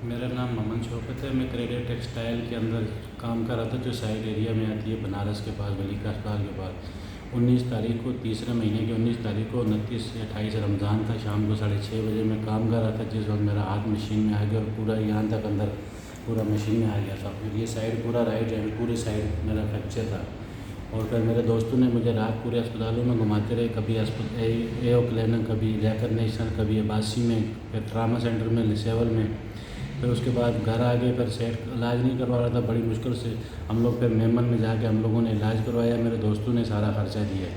मेरा नाम ममन शौकत है। मैं क्रेडिट टेक्सटाइल के अंदर काम कर रहा था, जो साइड एरिया में आती है बनारस के पास, मलिका अस्पताल के पास। 19 तारीख को, तीसरे महीने की 19 तारीख को, 29 से 28 रमज़ान था। शाम को 6:30 बजे मैं काम कर रहा था, जिस वक्त मेरा हाथ मशीन में आ गया और पूरा यहाँ तक अंदर पूरा मशीन में आ गया था। फिर ये साइड पूरा राइट हैंड पूरी साइड मेरा फ्रैक्चर था। और फिर मेरे दोस्तों ने मुझे रात पूरे अस्पतालों में घुमाते रहे, कभी एओ क्लिनिक, कभी लेकर नेशनल, कभी अब्बासी में, फिर ट्रामा सेंटर में, सिविल में। फिर उसके बाद घर आ गए, फिर सेठ इलाज नहीं करवा रहा था, बड़ी मुश्किल से हम लोग फिर मेमन में जाके हम लोगों ने इलाज करवाया। मेरे दोस्तों ने सारा खर्चा दिया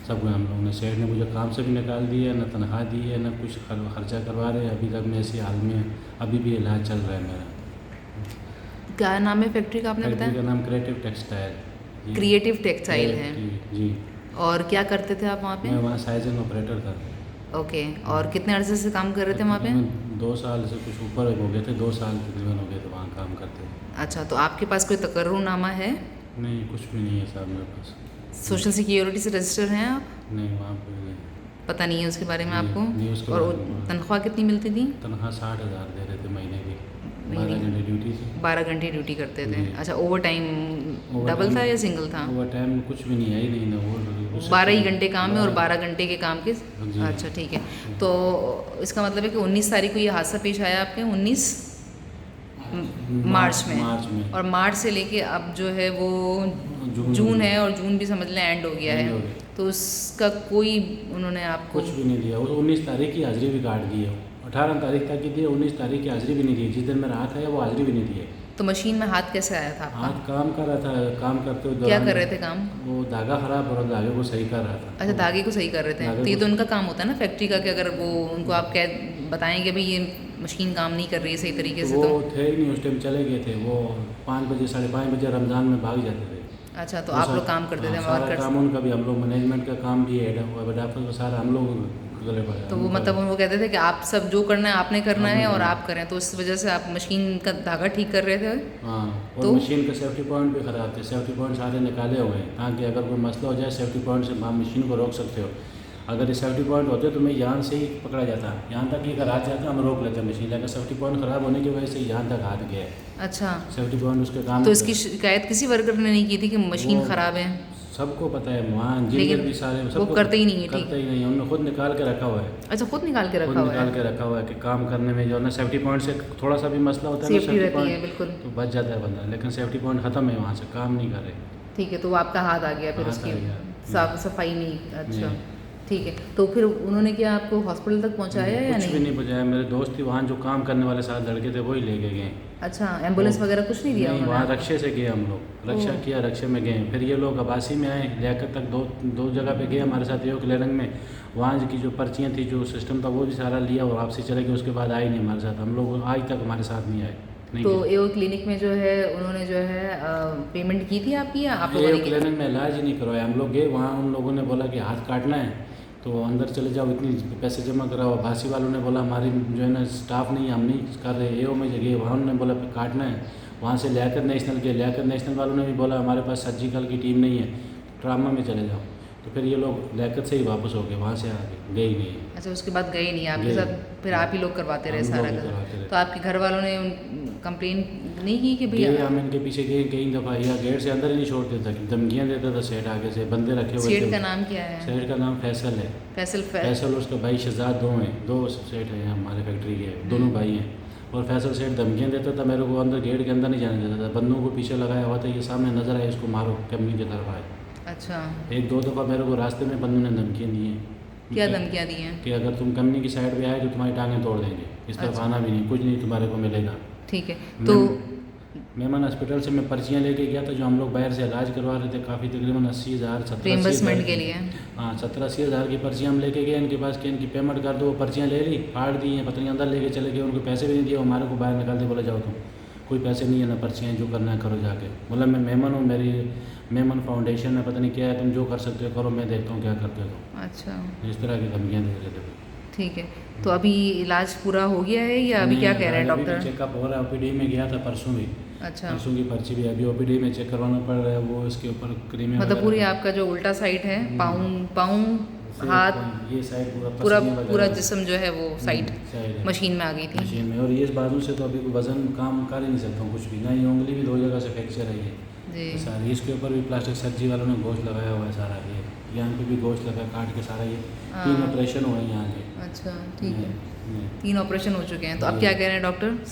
सब हम लोगों ने। सेठ ने मुझे काम से भी निकाल दिया, न तनख्वाह दी है, न कुछ खर्चा करवा रहे। अभी तक मैं इसी हाल में, अभी भी इलाज चल रहा है मेरा। क्या नाम है फैक्ट्री का, आपने फैक्ट्री बताया? का नाम क्रिएटिव टेक्सटाइल। क्रिएटिव टेक्सटाइल है। जी। और क्या करते थे आप वहाँ पे? मैं वहाँ साइजिंग ऑपरेटर था। ओके। और कितने अरसे से काम कर रहे थे वहाँ पे? तकरीबन 2 साल से कुछ ऊपर हो गए थे, 2 साल तकरीबन हो गए थे वहाँ काम करते। अच्छा, तो आपके पास कोई तकर्रुनामा है? नहीं, कुछ भी नहीं है साहब मेरे पास। सोशल सिक्योरिटी से रजिस्टर हैं आप? नहीं, वहाँ पे नहीं। पता नहीं है उसके बारे में नहीं, आपको? नहीं, उसके और बारे में तनख्वाह कितनी मिलती थी? तनख्वाह 60,000 दे रहे थे महीने की। महीने 12 की? घंटे ड्यूटी थी। 12 घंटे ड्यूटी करते थे। जी। अच्छा, over time over double time था या सिंगल था? ओवर टाइम कुछ भी नहीं है ही नहीं ना। वो 12 ही घंटे काम है और 12 घंटे के काम के। जी। अच्छा, ठीक है। तो इसका मतलब है कि 19 तारीख को ये हादसा पेश आया आपके, 19 मार्च में। मार्च में। और मार्च से लेके अब जो है वो जून है, और जून भी समझ लें एंड हो गया एंड हो है। गया। तो उसका कोई उन्होंने आपको कुछ भी नहीं दिया। वो 19 तारीख की हाजिरी भी काट दी है। 18 तारीख तक की दी, 19 तारीख की हाजिरी भी नहीं दी। जिस दिन मेरा हाथ आया वो हाजिरी भी नहीं दी है। तो मशीन में हाथ कैसे आया था आपका? हाथ काम कर रहा था, काम करते हुए क्या दौरान कर रहे थे काम? वो धागा खराब हो रहा, धागे को सही कर रहा था। अच्छा, धागे को सही कर रहे थे। धागे तो ये को- तो उनका काम होता है ना फैक्ट्री का, कि अगर वो उनको आप कह बताएंगे भाई ये मशीन काम नहीं कर रही है सही तरीके से, वो तो थे ही नहीं उस टाइम, चले गए थे। वो 5 बजे 5:30 बजे रमज़ान में भाग जाते थे। अच्छा, तो वो आप सारा- लोग काम करते थे हाँ, सारा वर्कर्स? काम उनका भी, हम लोग मैनेजमेंट का काम भी है, हेड ऑफिस का सारा हम लोग गले पड़े। तो वो मतलब वो कहते थे कि आप सब जो करना है आपने करना आपने है और करना है। आप करें, तो इस वजह से आप मशीन का धागा ठीक कर रहे थे? हाँ, और तो- मशीन के सेफ्टी पॉइंट भी ख़राब थे। सेफ्टी पॉइंट सारे निकाले हुए हैं, ताकि अगर कोई मसला हो जाए सेफ्टी पॉइंट से आप मशीन को रोक सकते हो। अगर ये सेफ्टी पॉइंट होते तो मैं यहाँ से ही पकड़ा जाता, यहाँ तक ही अगर आ जाता हम रोक लेते मशीन। लेकिन सेफ्टी पॉइंट ख़राब होने की वजह से यहाँ तक हाथ गया है। अच्छा, सेफ्टी पॉइंट उसके काम तो इसकी शिकायत किसी वर्कर ने नहीं की थी कि मशीन वो- ख़राब है? सबको पता है वहाँ, इंजीनियर लेकिन भी सारे वो सबको करते ही नहीं है, ठीक। करते ही नहीं है। उन्होंने खुद निकाल के रखा हुआ है। अच्छा, खुद निकाल के खुद रखा हुआ निकाल है? के रखा हुआ है कि काम करने में जो है ना सेफ्टी पॉइंट से थोड़ा सा भी मसला होता है ना, सेफ्टी सेफ्टी रहती है, पॉइंट बिल्कुल। तो बच जाता है बंदा। लेकिन सेफ्टी पॉइंट ख़त्म है, वहाँ से काम नहीं कर रहे। ठीक है, तो वो आपका हाथ आ गया फिर हाथ उसकी आ गया। साफ सफाई नहीं। अच्छा, नहीं। ठीक है। तो फिर उन्होंने क्या आपको हॉस्पिटल तक पहुंचाया या कुछ भी नहीं? नहीं पहुँचाया। मेरे दोस्त ही वहाँ जो काम करने वाले 7 लड़के थे वही ले के गए। अच्छा, एम्बुलेंस वगैरह कुछ नहीं दिया नहीं, उन्होंने वहाँ आपको? रक्षे से गए हम लोग, रक्षा ओह। किया, रक्षे में गए। फिर ये लोग अब्बासी में आए, लियाकत तक दो जगह पे गए हमारे साथ, एओ क्लिनिक में। वहाँ की जो पर्चियाँ थी, जो सिस्टम था वो भी सारा लिया और वापसी चले गए। उसके बाद आए नहीं हमारे साथ, हम लोग आज तक हमारे साथ नहीं आए। नहीं तो गए। एओ क्लिनिक में जो है उन्होंने जो है पेमेंट की थी आपकी, या आप लोगों एओ ने की? क्लिनिक में इलाज ही नहीं करवाया। हम लोग गए वहाँ, उन लोगों ने बोला कि हाथ काटना है तो अंदर चले जाओ, इतनी पैसे जमा कराओ। अब्बासी वालों ने बोला हमारी जो है ना स्टाफ नहीं, हम नहीं कर रहे। एओ में जगह वहाँ उन्होंने बोला काटना है। वहाँ से लियाकत नेशनल के, लियाकत नेशनल वालों ने भी बोला हमारे पास सर्जिकल की टीम नहीं है, ट्रामा में चले जाओ। तो फिर ये लोग लियाकत से ही वापस हो गए, वहाँ से आगे गए ही नहीं। अच्छा, उसके बाद गए नहीं आपके गए। साथ, फिर आप ही लोग करवाते रहे हम सारा लोग ही का? करवाते रहे। तो आपके घर वालों ने कंप्लेन नहीं की कि गए भैया? हम इनके पीछे गए कई दफ़ा, या गेट से अंदर ही नहीं छोड़ते थे, धमकियाँ देता था सेठ, आगे से बंदे रखे हुए सेठ थे। का नाम क्या है? सेठ का नाम फैसल है। फैसल, उसका भाई शहजाद, दो सेठ हैं हमारे फैक्ट्री के, दोनों भाई हैं। और फैसल सेठ धमकियाँ देता था मेरे को, अंदर गेट के अंदर नहीं जाने देता था। बंदों को पीछे लगाया हुआ था, ये सामने नजर आए इसको मारो, कंपनी की तरफ आए। अच्छा, 1-2 दफ़ा मेरे को रास्ते में बंदों ने धमकियाँ दी हैं। क्या धमकियाँ दी हैं? कि अगर तुम कंपनी की साइड पे आए तो तुम्हारी टांगें तोड़ देंगे, इस तरफ अच्छा। आना भी नहीं, कुछ नहीं तुम्हारे को मिलेगा। ठीक है। तो मेमन हॉस्पिटल से मैं पर्चियाँ लेके गया था, जो हम लोग बाहर से इलाज करवा रहे थे, काफ़ी तकरीबन 80,000 17-80,000 रिम्बर्समेंट के लिए? हाँ, 17-80,000 की पर्चियाँ हम लेके गए इनके पास कि इनकी पेमेंट कर दो। वो पर्चियाँ ले ली, फाड़ दी हैं, पता नहीं अंदर लेके चले गए, उनको पैसे भी नहीं दिए। हमारे को बाहर निकाल दिए, बोले जाओ तुम, कोई पैसे नहीं है ना पर्चियाँ, जो करना है करो जाके। बोला मैं मेमन हूँ, मेरी मेमन फाउंडेशन है, पता नहीं क्या है, तुम जो कर सकते हो करो, मैं देखता हूँ क्या करते हो। अच्छा, इस तरह की धमकियाँ दे रहे थे। ठीक है। तो अभी इलाज पूरा हो गया है या अभी क्या कह रहे हैं डॉक्टर? चेकअप हो रहा है, ओपीडी में गया था परसों भी। अच्छा, परसों की पर्ची भी अभी ओपीडी में चेक करवाना पड़ रहा है। वो इसके ऊपर क्रीमें मतलब वगैरह- पूरी आपका जो उल्टा साइड है, पाँव सिर, हाथ ये साइड पूरा पूरा पसलियाँ वगैरह- पूरा जिस्म जो है वो साइड साइड है। मशीन में आ गई थी। मशीन में। और ये इस बाजू से तो अभी वज़न काम कर ही नहीं सकता हूँ कुछ भी, ना ये उंगली भी 2 जगह से फ्रैक्चर है ये जी सारी। इसके ऊपर भी प्लास्टिक सर्जरी वालों ने गोश्त लगाया हुआ है सारा, ये यहाँ पे भी गोश्त लगा काट के सारा, ये 3 हाँ। ऑपरेशन हुए हैं यहाँ के। अच्छा ठीक है, ये- 3 ऑपरेशन हो चुके हैं। तो अब जी। क्या कह रहे हैं डॉक्टर?